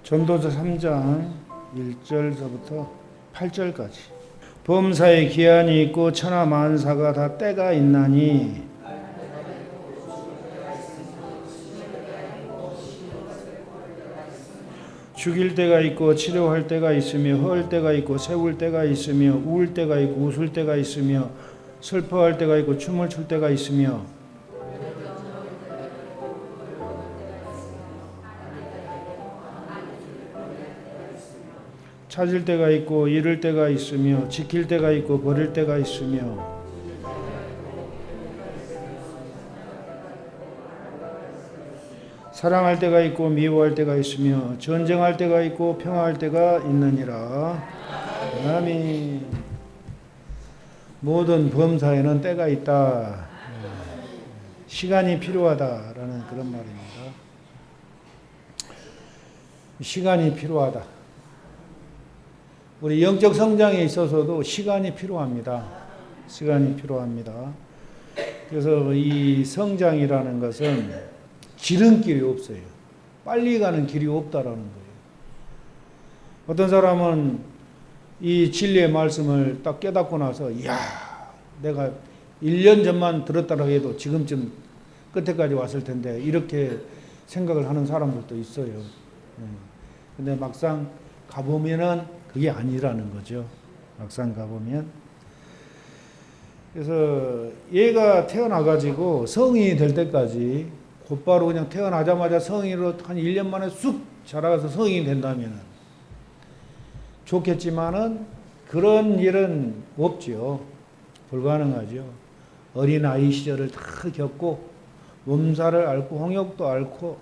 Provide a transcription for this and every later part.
전도서 3장 1절서부터 8절까지. 범사에 기한이 있고 천하 만사가 다 때가 있나니 죽일 때가 있고 치료할 때가 있으며 허할 때가 있고 세울 때가 있으며 울 때가 있고 웃을 때가 있으며 슬퍼할 때가 있고 춤을 출 때가 있으며 찾을 때가 있고 잃을 때가 있으며 지킬 때가 있고 버릴 때가 있으며 사랑할 때가 있고 미워할 때가 있으며 전쟁할 때가 있고 평화할 때가 있느니라. 아멘. 모든 범사에는 때가 있다. 시간이 필요하다라는 그런 말입니다. 시간이 필요하다. 우리 영적 성장에 있어서도 시간이 필요합니다. 시간이 필요합니다. 그래서 이 성장이라는 것은 지름길이 없어요. 빨리 가는 길이 없다라는 거예요. 어떤 사람은 이 진리의 말씀을 딱 깨닫고 나서 이야, 내가 1년 전만 들었다고 해도 지금쯤 끝에까지 왔을 텐데 이렇게 생각을 하는 사람들도 있어요. 근데 막상 가보면은 그게 아니라는 거죠. 막상 가보면. 그래서 얘가 태어나가지고 성인이 될 때까지 곧바로 그냥 태어나자마자 성인으로 한 1년 만에 쑥 자라가서 성인이 된다면 좋겠지만은 그런 일은 없죠. 불가능하죠. 어린아이 시절을 다 겪고 몸살을 앓고 홍역도 앓고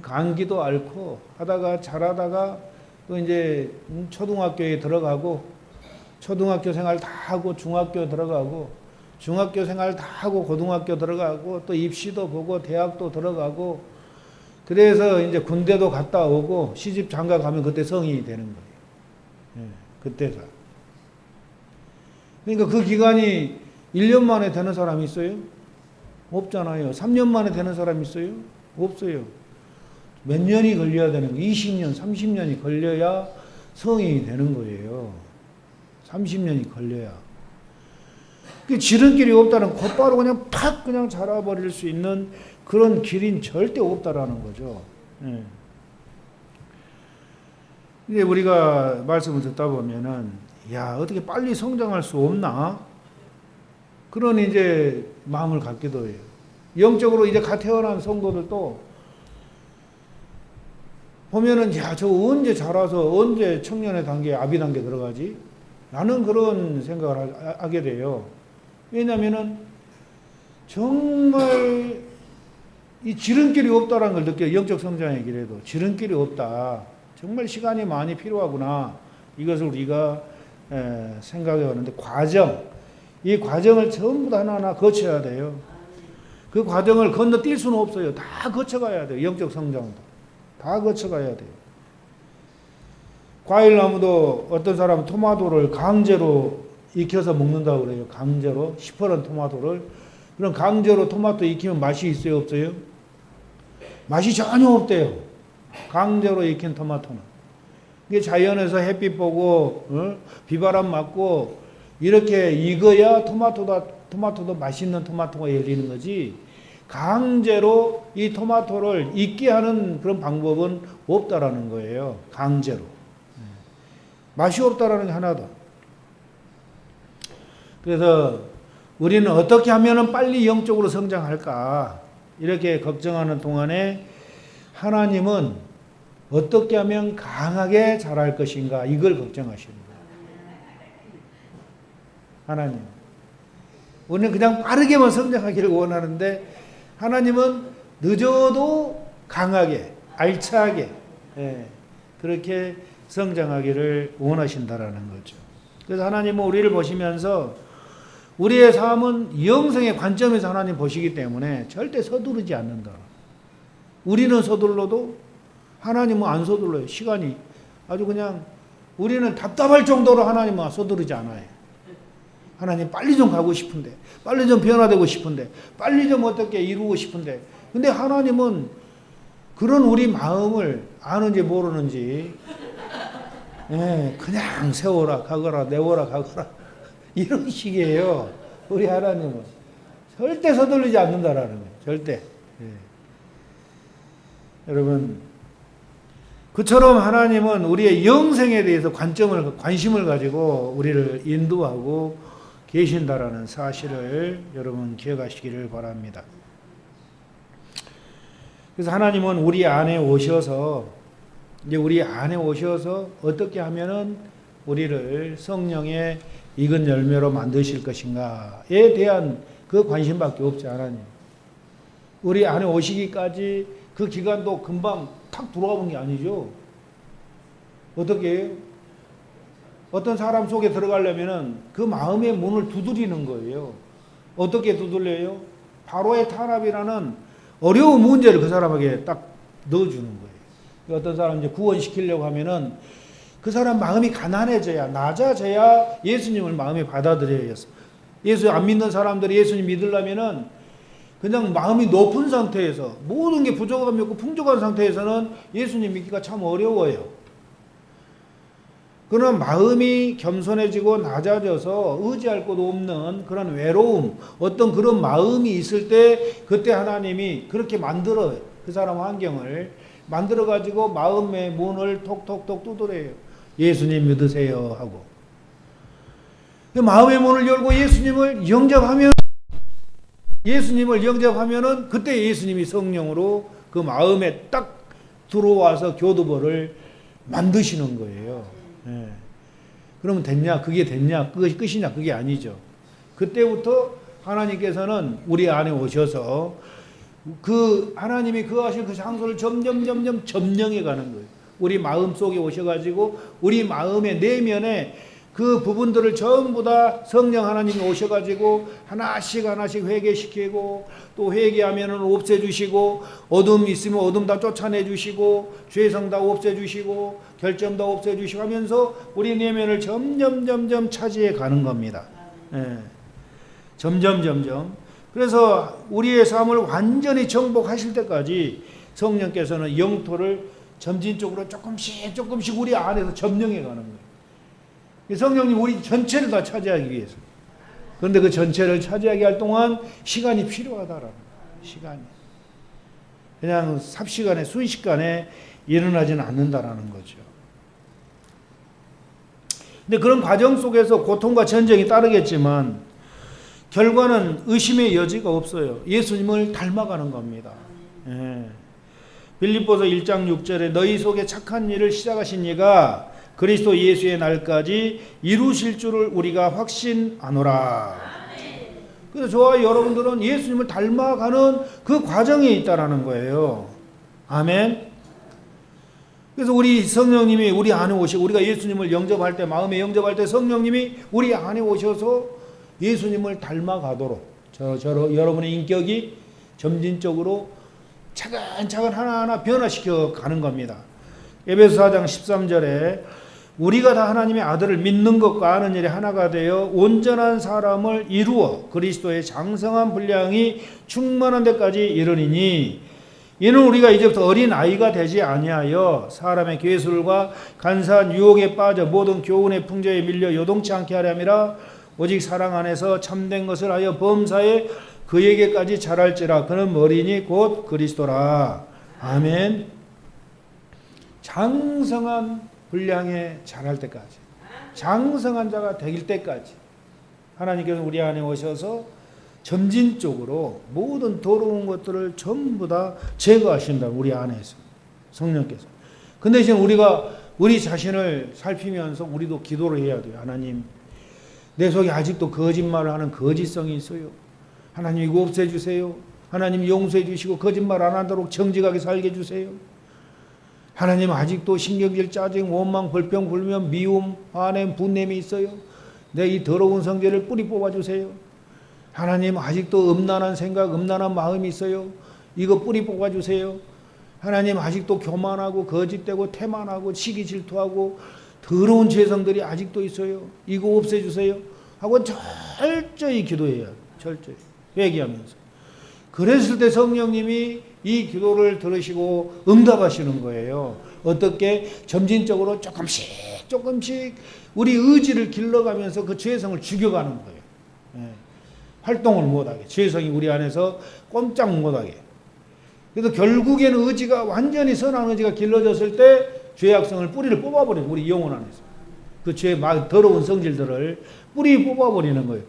감기도 앓고 하다가 자라다가 또 이제 초등학교에 들어가고 초등학교 생활 다 하고 중학교 들어가고 중학교 생활 다 하고 고등학교 들어가고 또 입시도 보고 대학도 들어가고 그래서 이제 군대도 갔다 오고 시집 장가 가면 그때 성인이 되는 거예요. 그때가. 그러니까 그 기간이 1년 만에 되는 사람이 있어요? 없잖아요. 3년 만에 되는 사람이 있어요? 없어요. 몇 년이 걸려야 되는 거예요? 20년, 30년이 걸려야 성인이 되는 거예요. 30년이 걸려야. 그 지름길이 없다는 곧바로 그냥 팍 그냥 자라버릴 수 있는 그런 길인 절대 없다라는 거죠. 이제 우리가 말씀을 듣다 보면은 야, 어떻게 빨리 성장할 수 없나? 그런 이제 마음을 갖기도 해요. 영적으로 이제 갓 태어난 성도들도 보면은 야, 저 언제 자라서 언제 청년의 단계, 아비 단계 들어가지? 라는 그런 생각을 하게 돼요. 왜냐면은 정말 이 지름길이 없다라는 걸 느껴요. 영적 성장의 길에도 지름길이 없다. 정말 시간이 많이 필요하구나. 이것을 우리가 생각해 보는데 이 과정을 전부 다 하나하나 거쳐야 돼요. 그 과정을 건너뛸 수는 없어요. 다 거쳐가야 돼요. 영적 성장도. 다 거쳐가야 돼요. 과일나무도 어떤 사람은 토마토를 강제로 익혀서 먹는다고 그래요. 강제로 시퍼런 토마토를. 그럼 강제로 토마토 익히면 맛이 있어요? 없어요? 맛이 전혀 없대요. 강제로 익힌 토마토는. 이게 자연에서 햇빛 보고 비바람 맞고 이렇게 익어야 토마토도 맛있는 토마토가 열리는 거지. 강제로 이 토마토를 익게 하는 그런 방법은 없다라는 거예요. 강제로. 맛이 없다라는 게 하나도. 그래서 우리는 어떻게 하면 빨리 영적으로 성장할까? 이렇게 걱정하는 동안에 하나님은 어떻게 하면 강하게 자랄 것인가? 이걸 걱정하시는 거예요. 하나님. 우리는 그냥 빠르게만 성장하기를 원하는데 하나님은 늦어도 강하게, 알차게 그렇게 성장하기를 원하신다라는 거죠. 그래서 하나님은 우리를 보시면서 우리의 삶은 영성의 관점에서 하나님 보시기 때문에 절대 서두르지 않는다. 우리는 서둘러도 하나님은 안 서둘러요. 시간이 아주 그냥 우리는 답답할 정도로 하나님은 서두르지 않아요. 하나님 빨리 좀 가고 싶은데, 빨리 좀 변화되고 싶은데, 빨리 좀 어떻게 이루고 싶은데, 근데 하나님은 그런 우리 마음을 아는지 모르는지, 예, 그냥 세워라 가거라 내워라 가거라 이런 식이에요. 우리 하나님은 절대 서둘리지 않는다라는 거예요. 절대. 예. 여러분, 그처럼 하나님은 우리의 영생에 대해서 관심을 가지고 우리를 인도하고 계신다라는 사실을 여러분 기억하시기를 바랍니다. 그래서 하나님은 우리 안에 오셔서 어떻게 하면은 우리를 성령의 익은 열매로 만드실 것인가에 대한 그 관심밖에 없지. 하나님 우리 안에 오시기까지 그 기간도 금방 탁 들어가 본 게 아니죠. 어떻게 해요? 어떤 사람 속에 들어가려면은 그 마음의 문을 두드리는 거예요. 어떻게 두들려요? 바로의 탄압이라는 어려운 문제를 그 사람에게 딱 넣어주는 거예요. 어떤 사람 이제 구원시키려고 하면은 그 사람 마음이 가난해져야, 낮아져야 예수님을 마음에 받아들여야 해서. 예수 안 믿는 사람들이 예수님 믿으려면은 그냥 마음이 높은 상태에서, 모든 게 부족함이 없고 풍족한 상태에서는 예수님 믿기가 참 어려워요. 그러나 마음이 겸손해지고 낮아져서 의지할 곳 없는 그런 외로움, 어떤 그런 마음이 있을 때 그때 하나님이 그렇게 만들어요. 그 사람 환경을 만들어가지고 마음의 문을 톡톡톡 두드려요. 예수님 믿으세요 하고. 마음의 문을 열고 예수님을 영접하면은 그때 예수님이 성령으로 그 마음에 딱 들어와서 교두보를 만드시는 거예요. 예. 그러면 됐냐? 그게 됐냐? 그것이 끝이냐? 그게 아니죠. 그때부터 하나님께서는 우리 안에 오셔서 그 하나님이 거하실 그 장소를 점점 점령해 가는 거예요. 우리 마음 속에 오셔가지고 우리 마음의 내면에 그 부분들을 전부 다 성령 하나님이 오셔가지고 하나씩 회개시키고, 또 회개하면은 없애주시고, 어둠 있으면 어둠 다 쫓아내주시고, 죄성 다 없애주시고, 결점 다 없애주시고 하면서 우리 내면을 점점 차지해 가는 겁니다. 예. 점점. 그래서 우리의 삶을 완전히 정복하실 때까지 성령께서는 영토를 점진적으로 조금씩 우리 안에서 점령해 가는 거예요. 성령님 우리 전체를 다 차지하기 위해서. 그런데 그 전체를 차지하게 할 동안 시간이 필요하다라는 거예요. 시간이. 그냥 삽시간에 순식간에 일어나지는 않는다라는 거죠. 근데 그런 과정 속에서 고통과 전쟁이 따르겠지만 결과는 의심의 여지가 없어요. 예수님을 닮아가는 겁니다. 예. 빌립보서 1장 6절에 너희 속에 착한 일을 시작하신 이가 그리스도 예수의 날까지 이루실 줄을 우리가 확신하노라. 그래서 저와 여러분들은 예수님을 닮아가는 그 과정에 있다라는 거예요. 아멘. 그래서 우리 성령님이 우리 안에 오시고, 우리가 예수님을 영접할 때, 마음에 영접할 때 성령님이 우리 안에 오셔서 예수님을 닮아가도록 여러분의 인격이 점진적으로 차근차근 하나하나 변화시켜 가는 겁니다. 에베소 4장 13절에 우리가 다 하나님의 아들을 믿는 것과 아는 일에 하나가 되어 온전한 사람을 이루어 그리스도의 장성한 분량이 충만한 데까지 이르리니, 이는 우리가 이제부터 어린 아이가 되지 아니하여 사람의 괴술과 간사한 유혹에 빠져 모든 교훈의 풍조에 밀려 요동치 않게 하려 함이라. 오직 사랑 안에서 참된 것을 하여 범사에 그에게까지 자랄지라. 그는 머리니 곧 그리스도라. 아멘. 장성한 분량에 자랄 때까지, 장성한 자가 될 때까지 하나님께서 우리 안에 오셔서 점진적으로 모든 더러운 것들을 전부 다 제거하신다. 우리 안에서 성령께서. 근데 이제 우리가 우리 자신을 살피면서 우리도 기도를 해야 돼요. 하나님, 내 속에 아직도 거짓말을 하는 거짓성이 있어요. 하나님 이거 없애주세요. 하나님 용서해 주시고 거짓말 안 하도록 정직하게 살게 해주세요. 하나님 아직도 신경질, 짜증, 원망, 불평, 불면, 미움, 화냄, 분냄이 있어요. 내 이 더러운 성질을 뿌리 뽑아주세요. 하나님 아직도 음란한 생각, 음란한 마음이 있어요. 이거 뿌리 뽑아주세요. 하나님 아직도 교만하고 거짓되고 태만하고 시기 질투하고 더러운 죄성들이 아직도 있어요. 이거 없애주세요. 하고 철저히 기도해야, 철저히 회개하면서. 그랬을 때 성령님이 이 기도를 들으시고 응답하시는 거예요. 어떻게? 점진적으로 조금씩 우리 의지를 길러가면서 그 죄성을 죽여가는 거예요. 예. 활동을 못하게, 죄성이 우리 안에서 꼼짝 못하게. 그래서 결국에는 의지가 완전히 선한 의지가 길러졌을 때 죄악성을 뿌리를 뽑아버리는, 우리 영혼 안에서 그 죄 더러운 성질들을 뿌리 뽑아버리는 거예요.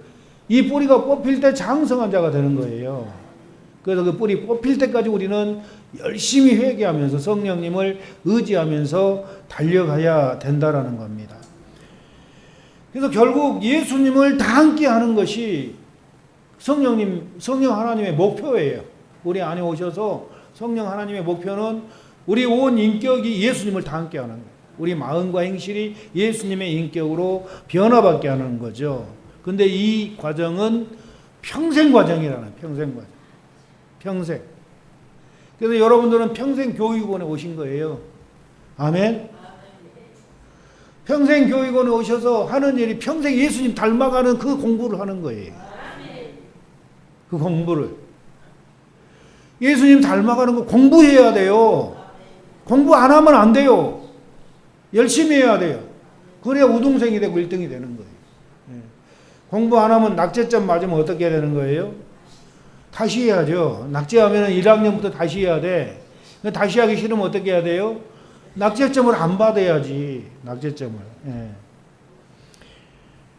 이 뿌리가 뽑힐 때 장성한 자가 되는 거예요. 그래서 그 뿌리 뽑힐 때까지 우리는 열심히 회개하면서 성령님을 의지하면서 달려가야 된다라는 겁니다. 그래서 결국 예수님을 다 함께 하는 것이 성령 하나님의 목표예요. 우리 안에 오셔서 성령 하나님의 목표는 우리 온 인격이 예수님을 다 함께 하는 거예요. 우리 마음과 행실이 예수님의 인격으로 변화받게 하는 거죠. 근데 이 과정은 평생 과정이라는, 평생 과정. 평생. 그래서 여러분들은 평생 교육원에 오신 거예요. 아멘. 평생 교육원에 오셔서 하는 일이 평생 예수님 닮아가는 그 공부를 하는 거예요. 그 공부를. 예수님 닮아가는 거 공부해야 돼요. 공부 안 하면 안 돼요. 열심히 해야 돼요. 그래야 우등생이 되고 1등이 되는 거예요. 공부 안 하면 낙제점 맞으면 어떻게 해야 되는 거예요? 다시 해야죠. 낙제하면 1학년부터 다시 해야 돼. 다시 하기 싫으면 어떻게 해야 돼요? 낙제점을 안 받아야지. 낙제점을. 예.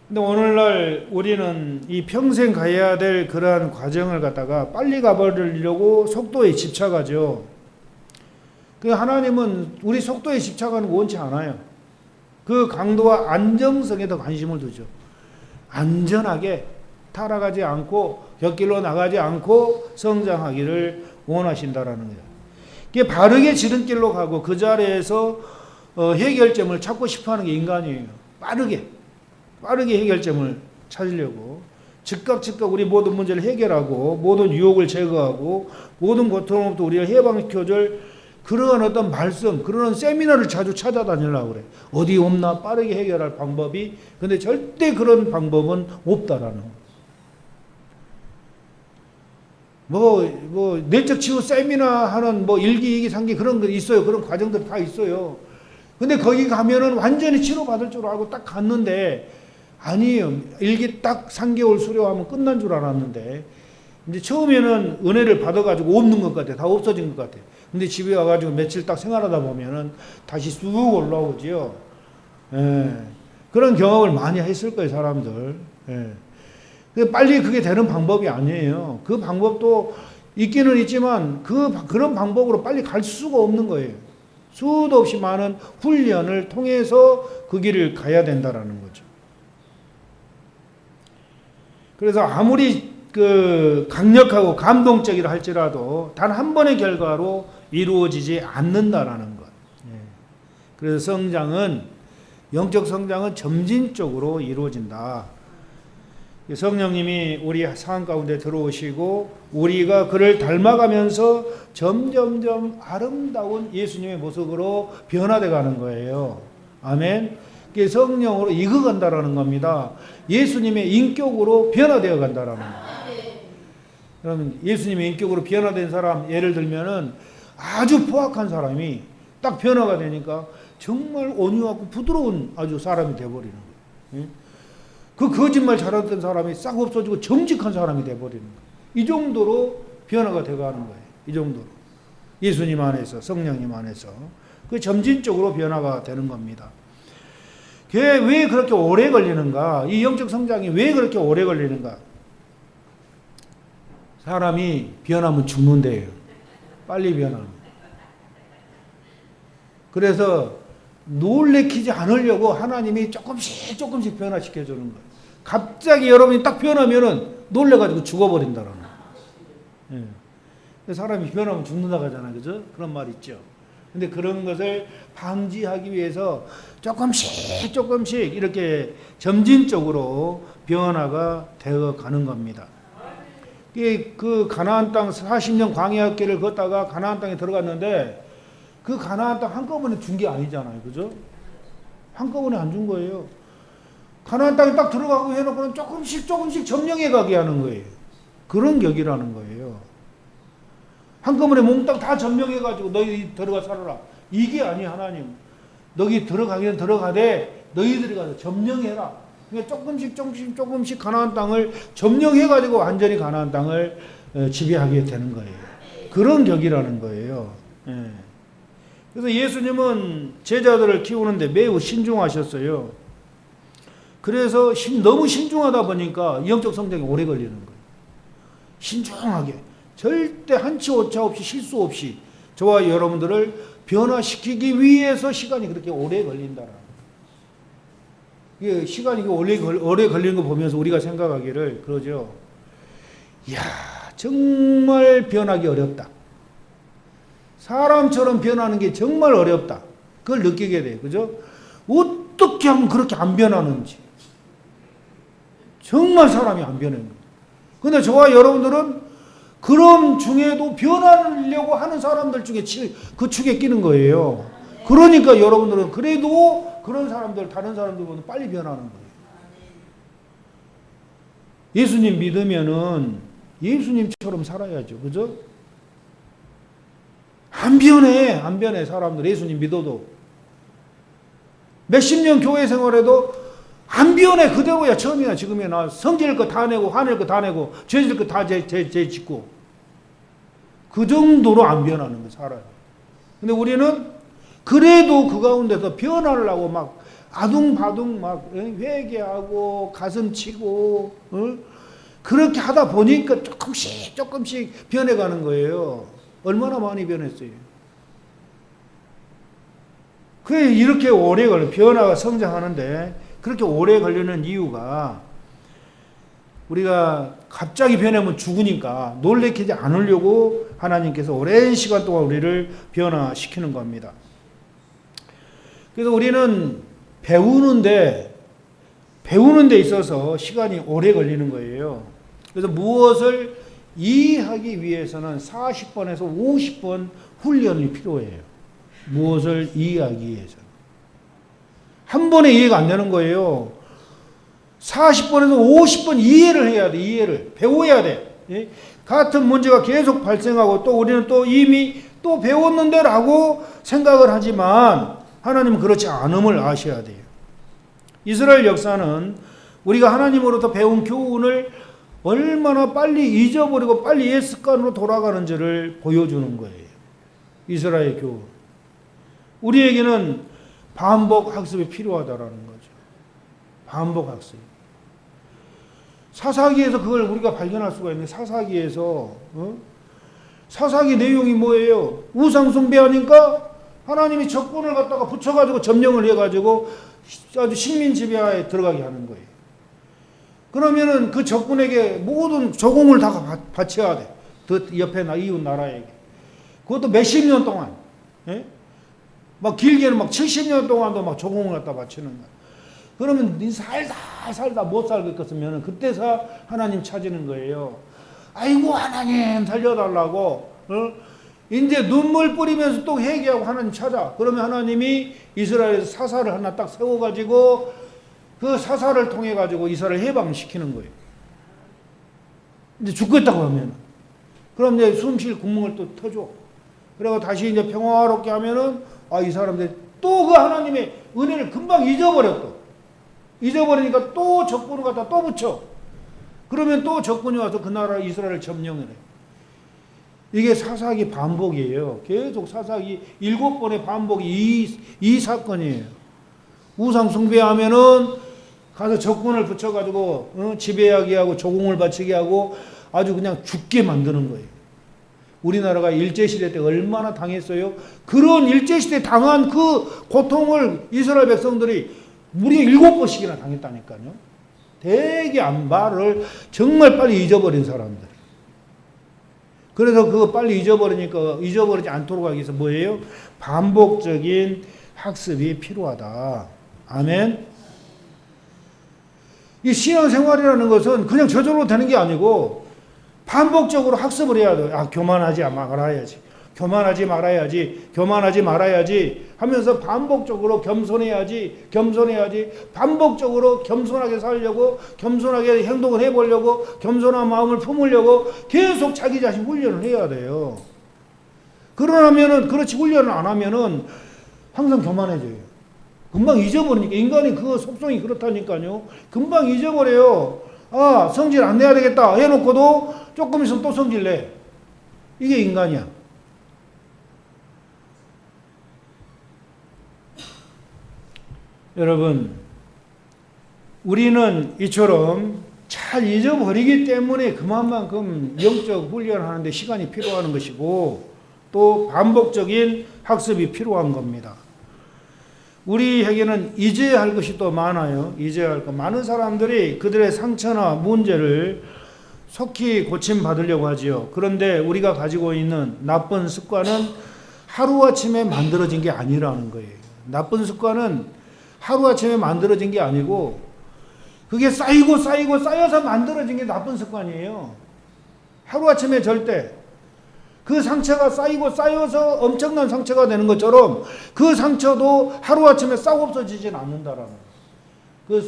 근데 오늘날 우리는 이 평생 가야 될 그러한 과정을 갖다가 빨리 가버리려고 속도에 집착하죠. 그 하나님은 우리 속도에 집착하는 거 원치 않아요. 그 강도와 안정성에 더 관심을 두죠. 안전하게 타락하지 않고 곁길로 나가지 않고 성장하기를 원하신다라는 거예요. 이게 바르게 지름길로 가고 그 자리에서 해결점을 찾고 싶어하는 게 인간이에요. 빠르게 해결점을 찾으려고 즉각 우리 모든 문제를 해결하고 모든 유혹을 제거하고 모든 고통으로부터 우리를 해방시켜줄 그런 어떤 말씀, 그런 세미나를 자주 찾아다니려고 그래. 어디 없나 빠르게 해결할 방법이. 근데 절대 그런 방법은 없다라는 거. 내적 치유 세미나 하는 일기, 2기, 3기 그런 거 있어요. 그런 과정들 다 있어요. 근데 거기 가면은 완전히 치료받을 줄 알고 딱 갔는데 아니에요. 1기 딱 3개월 수료하면 끝난 줄 알았는데 이제 처음에는 은혜를 받아가지고 없는 것 같아. 다 없어진 것 같아. 근데 집에 와가지고 며칠 딱 생활하다 보면은 다시 쑥 올라오지요. 예. 그런 경험을 많이 했을 거예요, 사람들. 예. 빨리 그게 되는 방법이 아니에요. 그 방법도 있기는 있지만 그런 방법으로 빨리 갈 수가 없는 거예요. 수도 없이 많은 훈련을 통해서 그 길을 가야 된다라는 거죠. 그래서 아무리 강력하고 감동적이라 할지라도 단 한 번의 결과로 이루어지지 않는다라는 것. 그래서 영적 성장은 점진적으로 이루어진다. 성령님이 우리 상황 가운데 들어오시고 우리가 그를 닮아가면서 점점점 아름다운 예수님의 모습으로 변화돼 가는 거예요. 아멘. 성령으로 익어간다라는 겁니다. 예수님의 인격으로 변화되어 간다라는 겁니다. 그러면 예수님의 인격으로 변화된 사람, 예를 들면은 아주 포악한 사람이 딱 변화가 되니까 정말 온유하고 부드러운 아주 사람이 되어버리는 거예요. 그 거짓말 잘하던 사람이 싹 없어지고 정직한 사람이 되어버리는 거예요. 이 정도로 변화가 되어가는 거예요. 이 정도로. 예수님 안에서, 성령님 안에서. 그 점진적으로 변화가 되는 겁니다. 그게 왜 그렇게 오래 걸리는가? 이 영적 성장이 왜 그렇게 오래 걸리는가? 사람이 변하면 죽는데요. 빨리 변하면. 그래서 놀래키지 않으려고 하나님이 조금씩 변화시켜 주는 거예요. 갑자기 여러분이 딱 변하면은 놀래가지고 죽어버린다라는 거예요. 예. 사람이 변하면 죽는다고 하잖아요. 그죠? 그런 말 있죠. 근데 그런 것을 방지하기 위해서 조금씩 이렇게 점진적으로 변화가 되어 가는 겁니다. 그 가나안 땅 40년 광야길을 걷다가 가나안 땅에 들어갔는데 그 가나안 땅 한꺼번에 준 게 아니잖아요. 그죠? 한꺼번에 안 준 거예요. 가나안 땅에 딱 들어가고 해놓고는 조금씩 점령해 가게 하는 거예요. 그런 격이라는 거예요. 한꺼번에 몽땅 다 점령해가지고 너희 들어가 살아라. 이게 아니야. 하나님. 너희 들어가기는 들어가되 너희들이 가서 점령해라. 그러니까 조금씩 가나안 땅을 점령해가지고 완전히 가나안 땅을 지배하게 되는 거예요. 그런 격이라는 거예요. 예. 그래서 예수님은 제자들을 키우는데 매우 신중하셨어요. 그래서 너무 신중하다 보니까 영적 성장이 오래 걸리는 거예요. 신중하게 절대 한치 오차 없이 실수 없이 저와 여러분들을 변화시키기 위해서 시간이 그렇게 오래 걸린다라는 거예요. 시간이 오래 걸리는 거 보면서 우리가 생각하기를 그러죠. 이야, 정말 변하기 어렵다. 사람처럼 변하는 게 정말 어렵다. 그걸 느끼게 돼요. 그죠? 어떻게 하면 그렇게 안 변하는지. 정말 사람이 안 변하는 거예요. 근데 저와 여러분들은 그런 중에도 변하려고 하는 사람들 중에 그 축에 끼는 거예요. 그러니까 여러분들은 그래도 그런 사람들, 다른 사람들보다 빨리 변하는 거예요. 예수님 믿으면은 예수님처럼 살아야죠. 그죠? 안 변해, 사람들. 예수님 믿어도. 몇십 년 교회 생활해도 안 변해. 그대로야. 처음이나 지금이나. 성질 거 다 내고, 화낼 거 다 내고, 죄질 거 다 죄 짓고. 그 정도로 안 변하는 거예요, 살아요. 근데 우리는 그래도 그 가운데서 변하려고 막 아둥바둥 막 회개하고 가슴 치고 그렇게 하다 보니까 조금씩 변해가는 거예요. 얼마나 많이 변했어요. 그래 이렇게 오래 걸려 변화가 성장하는데 그렇게 오래 걸리는 이유가 우리가 갑자기 변하면 죽으니까 놀래키지 않으려고 하나님께서 오랜 시간 동안 우리를 변화시키는 겁니다. 그래서 우리는 배우는 데 있어서 시간이 오래 걸리는 거예요. 그래서 무엇을 이해하기 위해서는 40번에서 50번 훈련이 필요해요. 무엇을 이해하기 위해서는. 한 번에 이해가 안 되는 거예요. 40번에서 50번 이해를 해야 돼. 이해를. 배워야 돼. 예? 같은 문제가 계속 발생하고 또 우리는 또 이미 또 배웠는데 라고 생각을 하지만 하나님은 그렇지 않음을 아셔야 돼요. 이스라엘 역사는 우리가 하나님으로부터 배운 교훈을 얼마나 빨리 잊어버리고 빨리 옛 습관으로 돌아가는지를 보여주는 거예요. 이스라엘 교훈. 우리에게는 반복 학습이 필요하다라는 거죠. 반복 학습. 사사기에서 그걸 우리가 발견할 수가 있는데 사사기에서 사사기 내용이 뭐예요? 우상 숭배하니까 하나님이 적군을 갖다가 붙여가지고 점령을 해가지고 아주 식민 지배하에 들어가게 하는 거예요. 그러면은 그 적군에게 모든 조공을 다 바쳐야 돼. 그 옆에 이웃 나라에게. 그것도 몇십 년 동안. 예? 막 길게는 막 70년 동안도 막 조공을 갖다 바치는 거야. 그러면 니 살다 못 살겠으면 그때서 하나님 찾는 거예요. 아이고 하나님 살려달라고. 이제 눈물 뿌리면서 또 회개하고 하나님 찾아. 그러면 하나님이 이스라엘에서 사사를 하나 딱 세워가지고 그 사사를 통해 가지고 이스라엘 해방시키는 거예요. 이제 죽겠다고 하면 그럼 이제 숨쉴 구멍을 또 터줘. 그리고 다시 이제 평화롭게 하면은 이 사람들 또 그 하나님의 은혜를 금방 잊어버리니까 또 적군을 갖다 또 붙여. 그러면 또 적군이 와서 그 나라 이스라엘을 점령을 해. 이게 사사기 반복이에요. 계속 사사기 7번의 반복이 이 사건이에요. 우상 숭배하면은 가서 적군을 붙여가지고 지배하게 하고 조공을 바치게 하고 아주 그냥 죽게 만드는 거예요. 우리나라가 일제시대 때 얼마나 당했어요? 그런 일제시대 당한 그 고통을 이스라엘 백성들이 무려 7번씩이나 당했다니까요. 되게 말을 정말 빨리 잊어버린 사람들. 그래서 그거 빨리 잊어버리지 않도록 하기 위해서 뭐예요? 반복적인 학습이 필요하다. 아멘. 이 신앙생활이라는 것은 그냥 저절로 되는 게 아니고 반복적으로 학습을 해야 돼요. 교만하지 말아야지 하면서 반복적으로 겸손해야지 반복적으로 겸손하게 살려고 겸손하게 행동을 해보려고 겸손한 마음을 품으려고 계속 자기 자신 훈련을 해야 돼요. 그러면은, 그렇지, 훈련을 안 하면은 항상 교만해져요. 금방 잊어버리니까. 인간이 그 속성이 그렇다니까요. 금방 잊어버려요. 아, 성질 안 내야 되겠다 해놓고도 조금 있으면 또 성질 내. 이게 인간이야. 여러분, 우리는 이처럼 잘 잊어버리기 때문에 그만큼 영적 훈련하는데 시간이 필요한 것이고 또 반복적인 학습이 필요한 겁니다. 우리에게는 잊어야 할 것이 또 많아요. 잊어야 할 것. 많은 사람들이 그들의 상처나 문제를 속히 고침받으려고 하지요. 그런데 우리가 가지고 있는 나쁜 습관은 하루아침에 만들어진 게 아니라는 거예요. 나쁜 습관은 하루아침에 만들어진 게 아니고 그게 쌓여서 만들어진 게 나쁜 습관이에요. 하루아침에 절대. 그 상처가 쌓여서 엄청난 상처가 되는 것처럼 그 상처도 하루아침에 싹 없어지진 않는다라는 거예요. 그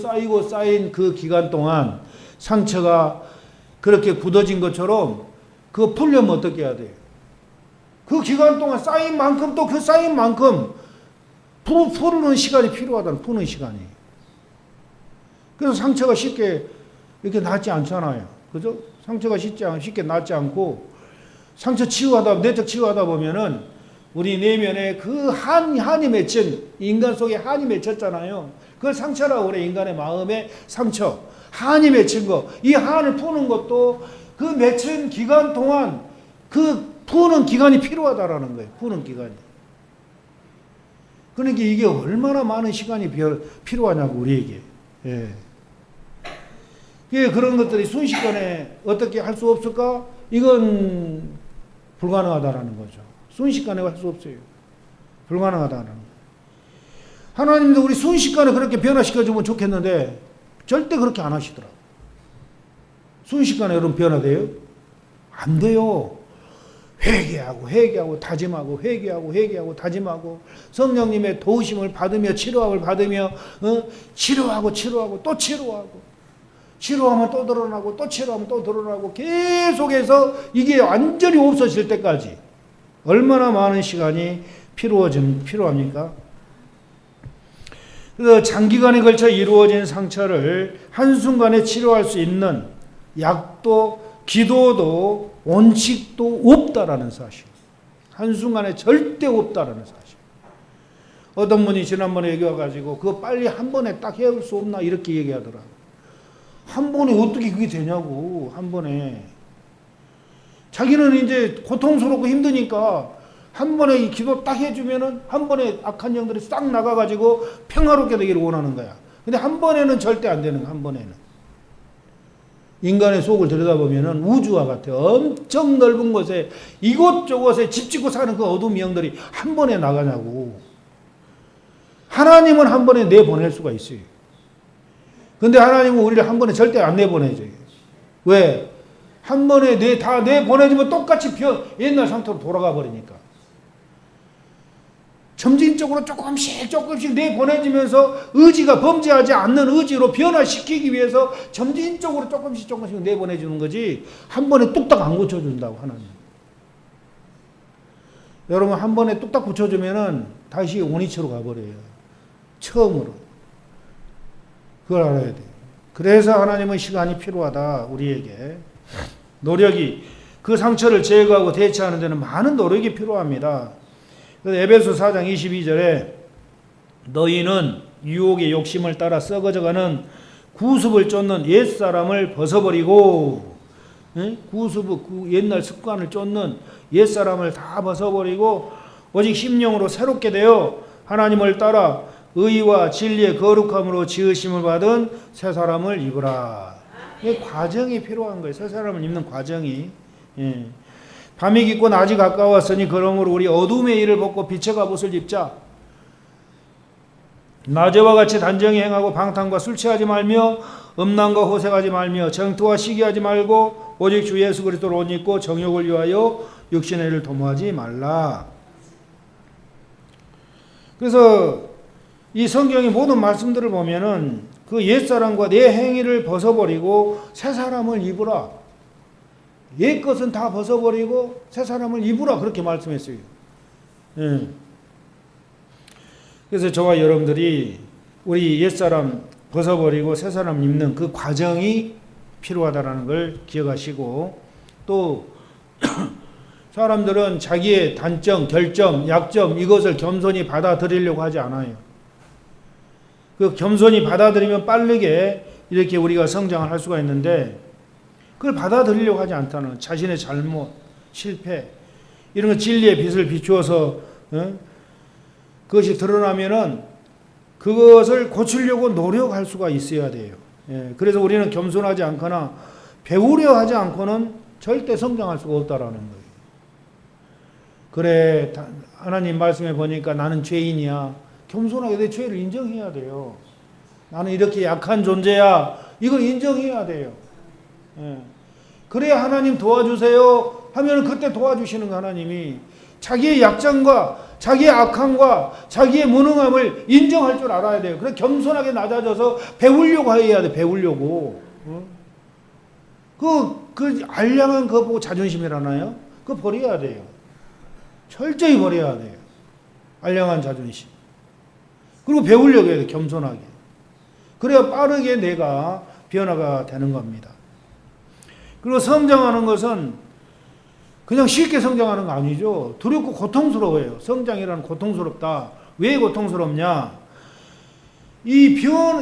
쌓인 그 기간 동안 상처가 그렇게 굳어진 것처럼 그거 풀려면 어떻게 해야 돼요? 그 기간 동안 쌓인 만큼 또 그 쌓인 만큼 푸는 시간이 필요하다는, 푸는 시간이. 그래서 상처가 쉽게 이렇게 낫지 않잖아요. 그죠? 상처가 쉽게 낫지 않고 상처 내적 치유하다 보면은 우리 내면에 그 한이 맺힌, 인간 속에 한이 맺혔잖아요. 그걸 상처라고 그래. 인간의 마음에 상처. 한이 맺힌 거. 이 한을 푸는 것도 그 맺힌 기간 동안 그 푸는 기간이 필요하다라는 거예요. 푸는 기간이. 그러니까 이게 얼마나 많은 시간이 필요하냐고, 우리에게. 예. 그런 것들이 순식간에 어떻게 할 수 없을까? 이건 불가능하다라는 거죠. 순식간에 할 수 없어요. 불가능하다는 거예요. 하나님도 우리 순식간에 그렇게 변화시켜주면 좋겠는데 절대 그렇게 안 하시더라고요. 순식간에 여러분 변화돼요? 안 돼요. 회개하고 다짐하고 다짐하고 성령님의 도우심을 받으며 치료함을 받으며 치료하고 또 치료하면 또 드러나고 또 치료하면 또 드러나고 계속해서 이게 완전히 없어질 때까지 얼마나 많은 시간이 필요합니까? 그래서 장기간에 걸쳐 이루어진 상처를 한순간에 치료할 수 있는 약도 기도도 원칙도 없다라는 사실. 한순간에 절대 없다라는 사실. 어떤 분이 지난번에 여기 와가지고 그거 빨리 한 번에 딱 해올 수 없나 이렇게 얘기하더라. 한 번에 어떻게 그게 되냐고. 한 번에. 자기는 이제 고통스럽고 힘드니까 한 번에 이 기도 딱 해주면은 한 번에 악한 영들이 싹 나가가지고 평화롭게 되기를 원하는 거야. 근데 한 번에는 절대 안 되는 거야. 한 번에는. 인간의 속을 들여다보면은 우주와 같아. 엄청 넓은 곳에 이곳저곳에 집 짓고 사는 그 어둠 영들이 한 번에 나가냐고. 하나님은 한 번에 내보낼 수가 있어요. 근데 하나님은 우리를 한 번에 절대 안 내보내줘요. 왜? 한 번에 다 내보내주면 똑같이 옛날 상태로 돌아가 버리니까. 점진적으로 조금씩 내보내주면서 의지가 범죄하지 않는 의지로 변화시키기 위해서 점진적으로 조금씩 내보내주는 거지 한 번에 뚝딱 안 고쳐준다고 하나님. 여러분 한 번에 뚝딱 고쳐주면은 다시 원위치로 가버려요. 처음으로. 그걸 알아야 돼요. 그래서 하나님은 시간이 필요하다. 우리에게. 노력이 그 상처를 제거하고 대처하는 데는 많은 노력이 필요합니다. 그래서 에베소 4장 22절에 너희는 유혹의 욕심을 따라 썩어져가는 구습을 쫓는 옛사람을 벗어버리고 옛날 습관을 쫓는 옛사람을 다 벗어버리고 오직 심령으로 새롭게 되어 하나님을 따라 의와 진리의 거룩함으로 지으심을 받은 새 사람을 입으라. 이 과정이 필요한 거예요. 새 사람을 입는 과정이. 예. 밤이 깊고 낮이 가까웠으니 그러므로 우리 어둠의 일을 벗고 빛의 갑옷을 입자. 낮에와 같이 단정히 행하고 방탕과 술 취하지 말며 음란과 호색하지 말며 정투와 시기하지 말고 오직 주 예수 그리스도를 옷 입고 정욕을 위하여 육신의 일을 도모하지 말라. 그래서 이 성경의 모든 말씀들을 보면은 그 옛사람과 내 행위를 벗어버리고 새 사람을 입으라. 옛 것은 다 벗어버리고 새 사람을 입으라. 그렇게 말씀했어요. 예. 그래서 저와 여러분들이 우리 옛사람 벗어버리고 새사람 입는 그 과정이 필요하다는 걸 기억하시고, 또 사람들은 자기의 단점, 결점, 약점 이것을 겸손히 받아들이려고 하지 않아요. 그 겸손히 받아들이면 빠르게 이렇게 우리가 성장을 할 수가 있는데, 그걸 받아들이려고 하지 않다는 것. 자신의 잘못, 실패 이런 거 진리의 빛을 비추어서 그것이 드러나면은 그것을 고치려고 노력할 수가 있어야 돼요. 예, 그래서 우리는 겸손하지 않거나 배우려 하지 않고는 절대 성장할 수가 없다라는 거예요. 그래, 하나님 말씀에 보니까 나는 죄인이야. 겸손하게 내 죄를 인정해야 돼요. 나는 이렇게 약한 존재야. 이걸 인정해야 돼요. 예. 그래야 하나님 도와주세요 하면 그때 도와주시는 거. 하나님이 자기의 약점과 자기의 악함과 자기의 무능함을 인정할 줄 알아야 돼요. 그래 겸손하게 낮아져서 배우려고 해야 돼. 배우려고. 그 알량한 거 보고 자존심이라나요? 그거 버려야 돼요. 철저히 버려야 돼요. 알량한 자존심. 그리고 배우려고 해야 돼. 겸손하게. 그래야 빠르게 내가 변화가 되는 겁니다. 그리고 성장하는 것은 그냥 쉽게 성장하는 거 아니죠. 두렵고 고통스러워요. 성장이라는 고통스럽다. 왜 고통스럽냐?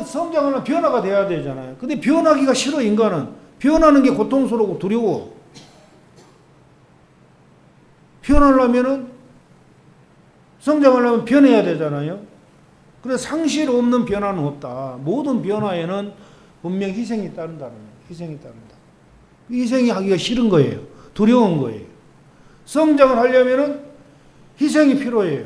성장하면 변화가 돼야 되잖아요. 근데 변하기가 싫어, 인간은. 변하는 게 고통스럽고 두려워. 변하려면은, 성장하려면 변해야 되잖아요. 그래서 상실 없는 변화는 없다. 모든 변화에는 분명 희생이 따른다는 거예요. 희생이 따른다. 희생이 하기가 싫은 거예요. 두려운 거예요. 성장을 하려면은 희생이 필요해요.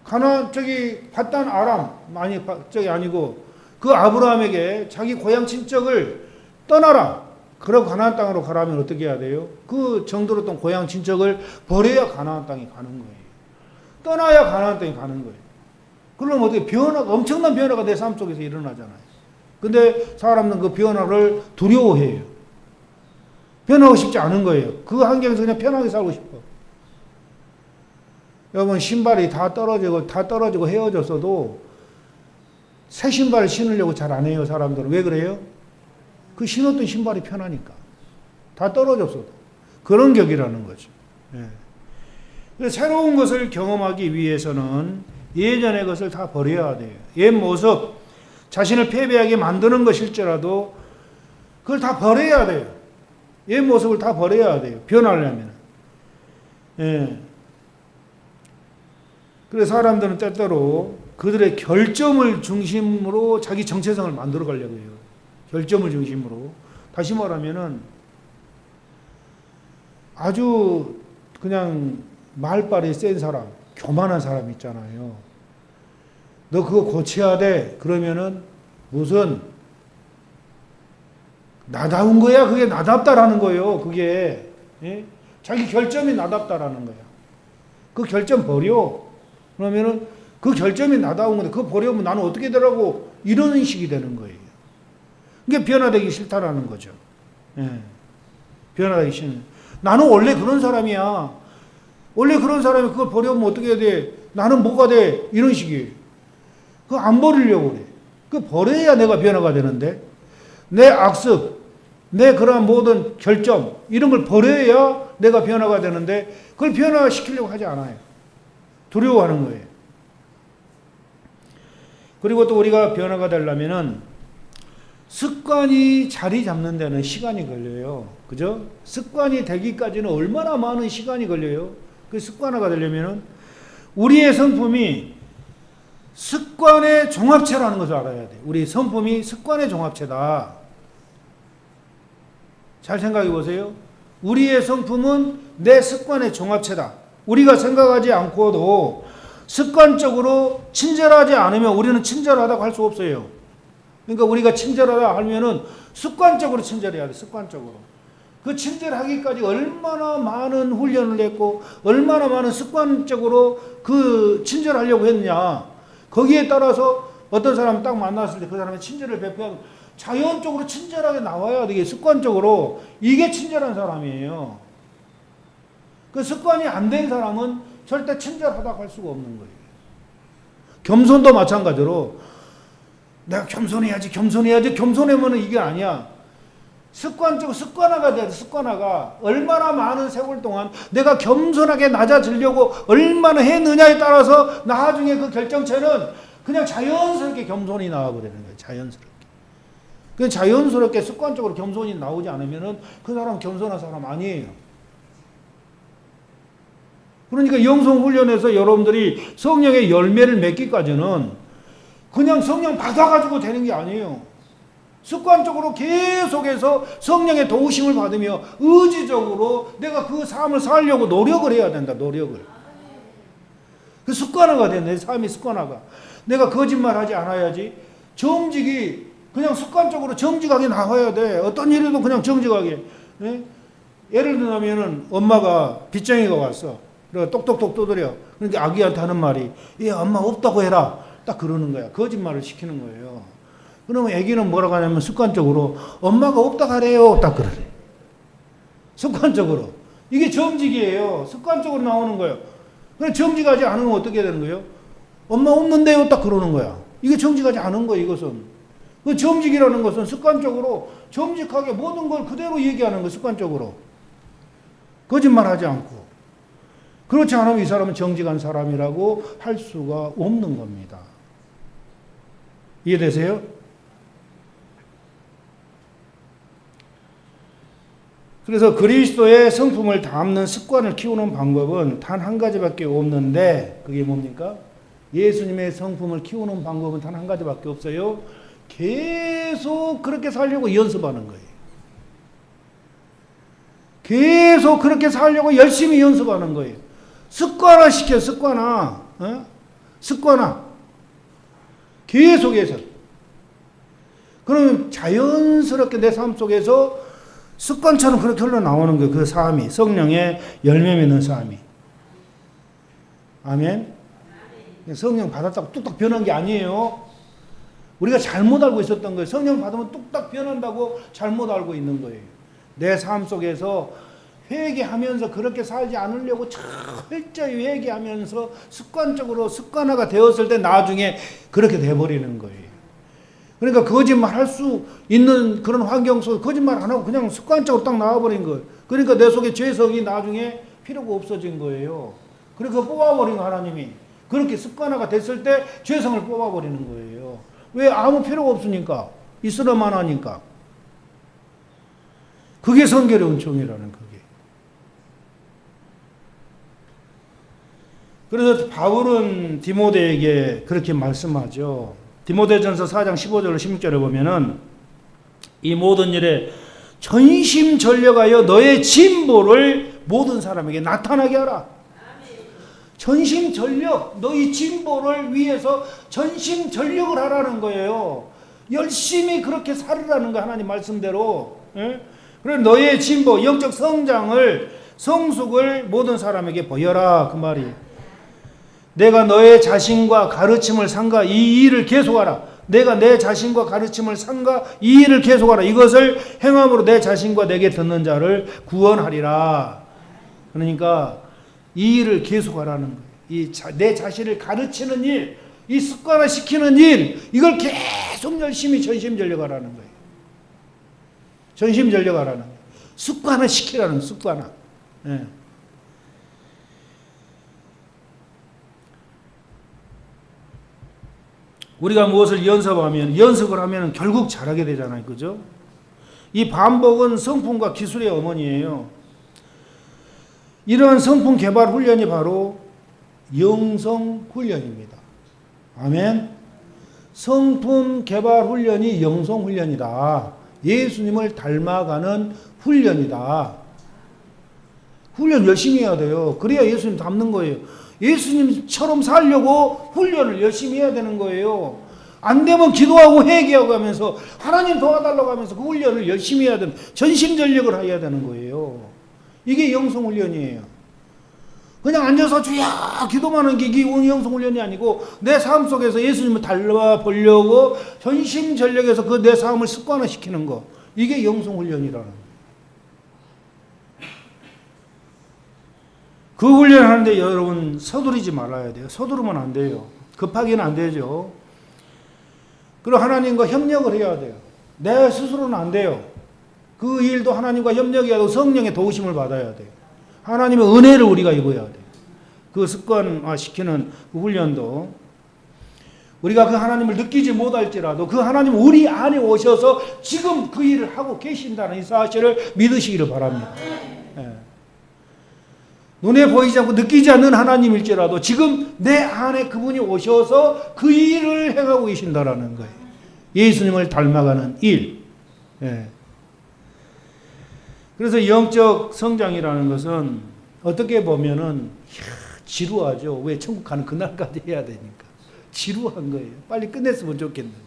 바단 아람, 아니고, 그 아브라함에게 자기 고향 친척을 떠나라. 그러고 가나안 땅으로 가라면 어떻게 해야 돼요? 그 정도로 또 고향 친척을 버려야 가나안 땅에 가는 거예요. 떠나야 가나안 땅에 가는 거예요. 그러면 어떻게 엄청난 변화가 내 삶 속에서 일어나잖아요. 근데 사람은 그 변화를 두려워해요. 변하고 싶지 않은 거예요. 그 환경에서 그냥 편하게 살고 싶어. 여러분, 신발이 다 떨어지고 헤어졌어도 새 신발을 신으려고 잘 안 해요, 사람들은. 왜 그래요? 그 신었던 신발이 편하니까. 다 떨어졌어도. 그런 격이라는 거죠. 예. 새로운 것을 경험하기 위해서는 예전의 것을 다 버려야 돼요. 옛 모습, 자신을 패배하게 만드는 것일지라도 그걸 다 버려야 돼요. 옛 모습을 다 버려야 돼요. 변하려면. 예. 그래서 사람들은 때때로 그들의 결점을 중심으로 자기 정체성을 만들어 가려고 해요. 결점을 중심으로. 다시 말하면은 아주 그냥 말빨이 센 사람, 교만한 사람 있잖아요. 너 그거 고쳐야 돼. 그러면은 무슨 나다운 거야? 그게 나답다라는 거예요. 그게. 예? 자기 결점이 나답다라는 거야. 그 결점 버려. 그러면은 그 결점이 나다운 건데 그거 버려면 나는 어떻게 되라고 이런 식이 되는 거예요. 그게 변화되기 싫다라는 거죠. 예. 변화되기 싫은. 나는 원래 그런 사람이야. 원래 그런 사람이 그걸 버려면 어떻게 해야 돼? 나는 뭐가 돼? 이런 식이에요. 그거 안 버리려고 그래. 그거 버려야 내가 변화가 되는데. 내 악습, 내 그러한 모든 결점 이런 걸 버려야 내가 변화가 되는데 그걸 변화시키려고 하지 않아요. 두려워하는 거예요. 그리고 또 우리가 변화가 되려면은 습관이 자리 잡는 데는 시간이 걸려요. 그죠? 습관이 되기까지는 얼마나 많은 시간이 걸려요. 그 습관화가 되려면은 우리의 성품이 습관의 종합체라는 것을 알아야 돼요. 우리 성품이 습관의 종합체다. 잘 생각해 보세요. 우리의 성품은 내 습관의 종합체다. 우리가 생각하지 않고도 습관적으로 친절하지 않으면 우리는 친절하다고 할 수 없어요. 그러니까 우리가 친절하다 하면은 습관적으로 친절해야 돼. 습관적으로. 그 친절하기까지 얼마나 많은 훈련을 했고 얼마나 많은 습관적으로 그 친절하려고 했느냐. 거기에 따라서 어떤 사람 딱 만났을 때 그 사람의 친절을 베푸면 자연적으로 친절하게 나와야 되게 습관적으로. 이게 친절한 사람이에요. 그 습관이 안 된 사람은 절대 친절하다고 할 수가 없는 거예요. 겸손도 마찬가지로 내가 겸손해야지, 겸손하면 이게 아니야. 습관화가 돼야 돼. 습관화가 얼마나 많은 세월 동안 내가 겸손하게 낮아지려고 얼마나 했느냐에 따라서 나중에 그 결정체는 그냥 자연스럽게 겸손이 나와버리는 거예요. 자연스럽게. 그 자연스럽게 습관적으로 겸손이 나오지 않으면은 그 사람은 겸손한 사람 아니에요. 그러니까 영성 훈련에서 여러분들이 성령의 열매를 맺기까지는 그냥 성령 받아가지고 되는 게 아니에요. 습관적으로 계속해서 성령의 도우심을 받으며 의지적으로 내가 그 삶을 살려고 노력을 해야 된다. 노력을. 그 습관화가 돼. 내 삶이 습관화가. 내가 거짓말하지 않아야지. 정직이 그냥 습관적으로 정직하게 나와야 돼. 어떤 일에도 그냥 정직하게. 예? 예를 들면은 엄마가 빚쟁이가 왔어. 그래서 똑똑똑 두드려. 그러니까 아기한테 하는 말이 예, 엄마 없다고 해라. 딱 그러는 거야. 거짓말을 시키는 거예요. 그러면 애기는 뭐라고 하냐면 습관적으로 엄마가 없다 가래요. 딱 그러래. 습관적으로. 이게 정직이에요. 습관적으로 나오는 거예요. 그럼 정직하지 않으면 어떻게 되는 거예요? 엄마 없는데요. 딱 그러는 거야. 이게 정직하지 않은 거예요. 이것은. 그 정직이라는 것은 습관적으로 정직하게 모든 걸 그대로 얘기하는 거 습관적으로. 거짓말하지 않고. 그렇지 않으면 이 사람은 정직한 사람이라고 할 수가 없는 겁니다. 이해되세요? 그래서 그리스도의 성품을 담는 습관을 키우는 방법은 단 한 가지밖에 없는데 그게 뭡니까? 예수님의 성품을 키우는 방법은 단 한 가지밖에 없어요. 계속 그렇게 살려고 연습하는 거예요. 계속 그렇게 살려고 열심히 연습하는 거예요. 습관화 시켜, 습관화. 습관화. 계속해서. 그러면 자연스럽게 내 삶 속에서 습관처럼 그렇게 흘러나오는 거예요. 그 삶이. 성령의 열매 맺는 삶이. 아멘. 성령 받았다고 뚝딱 변한 게 아니에요. 우리가 잘못 알고 있었던 거예요. 성령 받으면 뚝딱 변한다고 잘못 알고 있는 거예요. 내 삶 속에서 회개하면서 그렇게 살지 않으려고 철저히 회개하면서 습관적으로 습관화가 되었을 때 나중에 그렇게 돼버리는 거예요. 그러니까 거짓말 할 수 있는 그런 환경 속에 거짓말 안 하고 그냥 습관적으로 딱 나와버린 거예요. 그러니까 내 속에 죄성이 나중에 필요가 없어진 거예요. 그러니까 뽑아버린 거 하나님이. 그렇게 습관화가 됐을 때 죄성을 뽑아버리는 거예요. 왜? 아무 필요가 없으니까. 있으려만 하니까. 그게 성결의 은총이라는 그게. 그래서 바울은 디모데에게 그렇게 말씀하죠. 디모데전서 4장 15절로 16절에 보면은 이 모든 일에 전심전력하여 너의 진보를 모든 사람에게 나타나게 하라. 전심전력, 너희 진보를 위해서 전심전력을 하라는 거예요. 열심히 그렇게 살으라는 거 하나님 말씀대로. 예? 그래 너의 진보, 영적 성장을 성숙을 모든 사람에게 보여라 그 말이. 내가 너의 자신과 가르침을 삼가 이 일을 계속하라. 내가 내 자신과 가르침을 삼가 이 일을 계속하라. 이것을 행함으로 내 자신과 내게 듣는 자를 구원하리라. 그러니까 이 일을 계속하라는 거예요. 내 자신을 가르치는 일, 이 습관화시키는 일, 이걸 계속 열심히 전심전력하라는 거예요. 전심전력하라는 거예요. 습관화시키라는 습관화. 예. 우리가 무엇을 연습을 하면 결국 잘하게 되잖아요. 그죠? 이 반복은 성품과 기술의 어머니예요. 이러한 성품 개발 훈련이 바로 영성 훈련입니다. 아멘. 성품 개발 훈련이 영성 훈련이다. 예수님을 닮아가는 훈련이다. 훈련 열심히 해야 돼요. 그래야 예수님 닮는 거예요. 예수님처럼 살려고 훈련을 열심히 해야 되는 거예요. 안 되면 기도하고 회개하고 하면서 하나님 도와달라고 하면서 그 훈련을 열심히 해야 되는, 전심전력을 해야 되는 거예요. 이게 영성훈련이에요. 그냥 앉아서 주야 기도만 하는 게 이게 영성훈련이 아니고 내 삶 속에서 예수님을 닮아보려고 전심전력에서 그 내 삶을 습관화시키는 거. 이게 영성훈련이라는 거예요. 그 훈련하는데 여러분 서두르지 말아야 돼요. 서두르면 안 돼요. 급하게는 안 되죠. 그리고 하나님과 협력을 해야 돼요. 내 스스로는 안 돼요. 그 일도 하나님과 협력해야 되고 성령의 도우심을 받아야 돼요. 하나님의 은혜를 우리가 입어야 돼요. 그 습관화시키는 그 훈련도 우리가 그 하나님을 느끼지 못할지라도 그 하나님 우리 안에 오셔서 지금 그 일을 하고 계신다는 이 사실을 믿으시기를 바랍니다. 예. 눈에 보이지 않고 느끼지 않는 하나님일지라도 지금 내 안에 그분이 오셔서 그 일을 행하고 계신다라는 거예요. 예수님을 닮아가는 일. 예. 그래서 영적 성장이라는 것은 어떻게 보면은 지루하죠. 왜 천국 가는 그날까지 해야 되니까. 지루한 거예요. 빨리 끝냈으면 좋겠는데.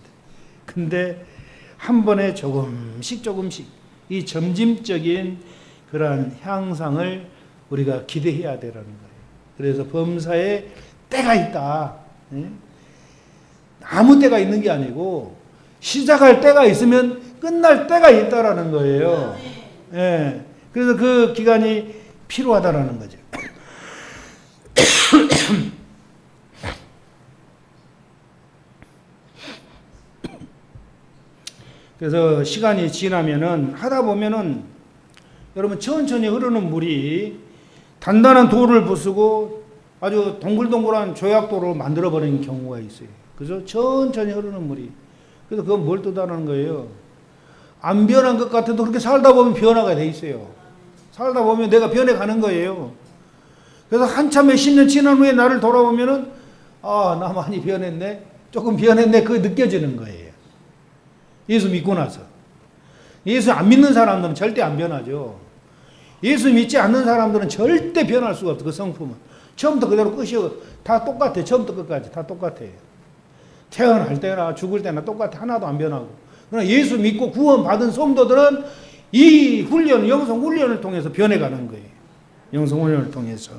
근데 한 번에 조금씩 이 점진적인 그러한 향상을 우리가 기대해야 되라는 거예요. 그래서 범사에 때가 있다. 아무 때가 있는 게 아니고 시작할 때가 있으면 끝날 때가 있다라는 거예요. 예. 그래서 그 기간이 필요하다라는 거죠. 그래서 시간이 지나면은 하다 보면은 여러분 천천히 흐르는 물이 단단한 돌을 부수고 아주 동글동글한 조약돌을 만들어 버리는 경우가 있어요. 그래서 천천히 흐르는 물이. 그래서 그건 뭘 뜻하는 거예요? 안 변한 것 같아도 그렇게 살다 보면 변화가 돼 있어요. 살다 보면 내가 변해가는 거예요. 그래서 한참에 10년 지난 후에 나를 돌아보면은 아, 나 많이 변했네. 조금 변했네. 그게 느껴지는 거예요. 예수 믿고 나서. 예수 안 믿는 사람들은 절대 안 변하죠. 예수 믿지 않는 사람들은 절대 변할 수가 없어. 그 성품은. 처음부터 그대로 끝이고 다 똑같아. 처음부터 끝까지 다 똑같아요. 태어날 때나 죽을 때나 똑같아. 하나도 안 변하고. 그러나 예수 믿고 구원받은 성도들은 이 훈련, 영성 훈련을 통해서 변해가는 거예요. 영성 훈련을 통해서.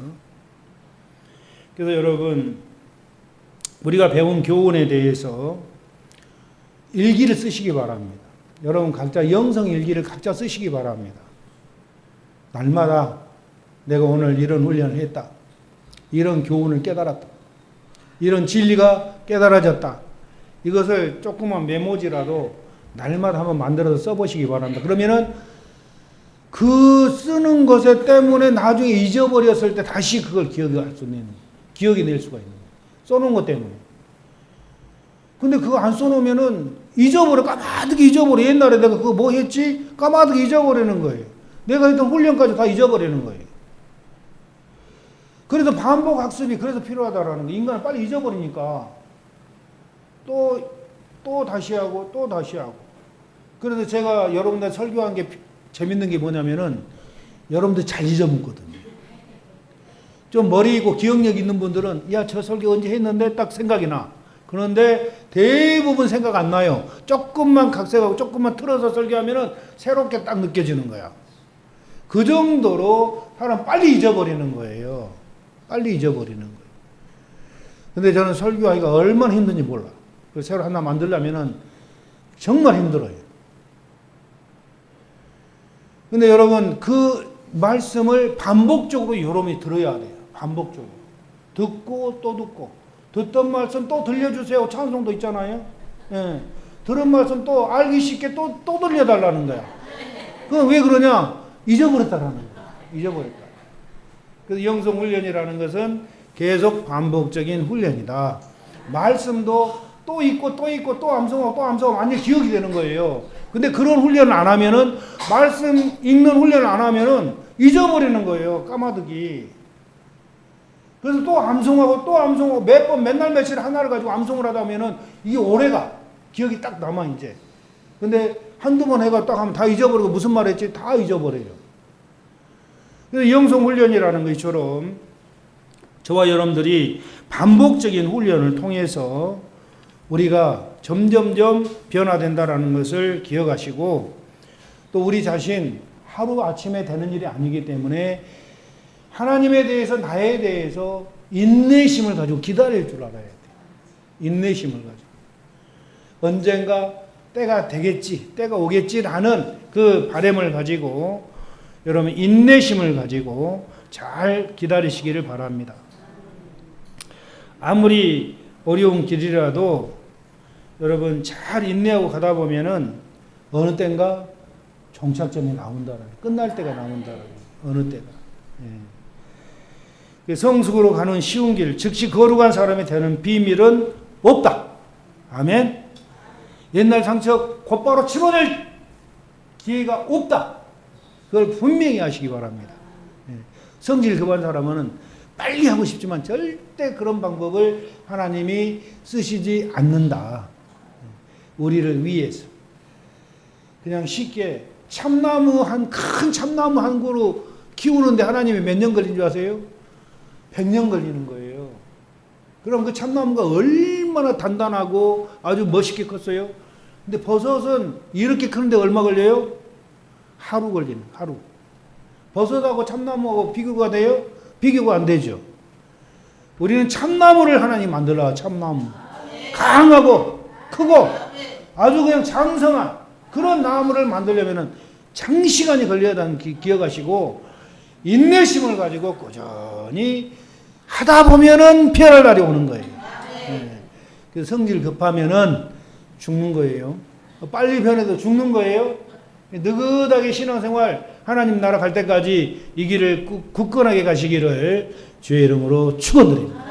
그래서 여러분 우리가 배운 교훈에 대해서 일기를 쓰시기 바랍니다. 여러분 각자 영성 일기를 각자 쓰시기 바랍니다. 날마다 내가 오늘 이런 훈련을 했다. 이런 교훈을 깨달았다. 이런 진리가 깨달아졌다. 이것을 조그만 메모지라도 날마다 한번 만들어서 써보시기 바랍니다. 그러면은 그 쓰는 것에 때문에 나중에 잊어버렸을 때 다시 그걸 기억할 수 있는, 기억이 낼 수가 있는 거예요. 써놓은 것 때문에. 근데 그거 안 써놓으면은 잊어버려. 까마득히 잊어버려. 옛날에 내가 그거 뭐 했지? 까마득히 잊어버리는 거예요. 내가 했던 훈련까지 다 잊어버리는 거예요. 그래서 반복 학습이 그래서 필요하다라는 거. 인간은 빨리 잊어버리니까 또 다시 하고 또 다시 하고. 그래서 제가 여러분들 설교한 게 재밌는 게 뭐냐면은 여러분들 잘 잊어먹거든요. 좀 머리 있고 기억력 있는 분들은 야, 저 설교 언제 했는데 딱 생각이 나. 그런데 대부분 생각 안 나요. 조금만 각색하고 조금만 틀어서 설교하면은 새롭게 딱 느껴지는 거야. 그 정도로 사람 빨리 잊어버리는 거예요. 빨리 잊어버리는 거예요. 근데 저는 설교하기가 얼마나 힘든지 몰라. 새로 하나 만들려면은 정말 힘들어요. 근데 여러분 그 말씀을 반복적으로 여러분이 들어야 돼요. 반복적으로. 듣고 또 듣고. 듣던 말씀 또 들려주세요. 찬송도 있잖아요. 예. 들은 말씀 또 알기 쉽게 또 들려달라는 거야. 그건 왜 그러냐? 잊어버렸다라는 거야. 잊어버렸다. 그래서 영성훈련이라는 것은 계속 반복적인 훈련이다. 말씀도 또 읽고 또 읽고 또 암송하고 완전히 기억이 되는 거예요. 근데 그런 훈련을 안 하면은 말씀 읽는 훈련을 안 하면은 잊어버리는 거예요. 까마득이. 그래서 또 암송하고 몇 번 맨날 며칠 하나를 가지고 암송을 하다 보면은 이게 오래가 기억이 딱 남아 이제. 근데 한두 번 해가 딱 하면 다 잊어버리고 무슨 말 했지 다 잊어버려요. 그래서 영성 훈련이라는 것처럼 저와 여러분들이 반복적인 훈련을 통해서 우리가 점점점 변화된다라는 것을 기억하시고 또 우리 자신 하루 아침에 되는 일이 아니기 때문에 하나님에 대해서 나에 대해서 인내심을 가지고 기다릴 줄 알아야 돼요. 인내심을 가지고. 언젠가 때가 되겠지, 때가 오겠지라는 그 바람을 가지고 여러분 인내심을 가지고 잘 기다리시기를 바랍니다. 아무리 어려운 길이라도 여러분 잘 인내하고 가다 보면은 어느 때인가 종착점이 나온다라는, 끝날 때가 나온다라는, 어느 때가. 예. 성숙으로 가는 쉬운 길, 즉시 거룩한 사람이 되는 비밀은 없다. 아멘. 옛날 상처 곧바로 치워낼 기회가 없다. 그걸 분명히 하시기 바랍니다. 예. 성질 급한 사람은 빨리 하고 싶지만 절대 그런 방법을 하나님이 쓰시지 않는다. 우리를 위해서. 그냥 쉽게 큰 참나무 한 그루 키우는데 하나님이 몇 년 걸린 줄 아세요? 100년 걸리는 거예요. 그럼 그 참나무가 얼마나 단단하고 아주 멋있게 컸어요? 근데 버섯은 이렇게 크는데 얼마 걸려요? 하루 걸리는, 하루. 버섯하고 참나무하고 비교가 돼요? 비교가 안 되죠. 우리는 참나무를 하나님 만들라, 참나무. 강하고 크고 아주 그냥 장성한 그런 나무를 만들려면은 장시간이 걸려야 한다는 기억하시고, 인내심을 가지고 꾸준히 하다 보면은 피할 날이 오는 거예요. 네. 그래서 성질 급하면은 죽는 거예요. 빨리 변해도 죽는 거예요. 느긋하게 신앙생활 하나님 나라 갈 때까지 이 길을 굳건하게 가시기를 주의 이름으로 축원드립니다.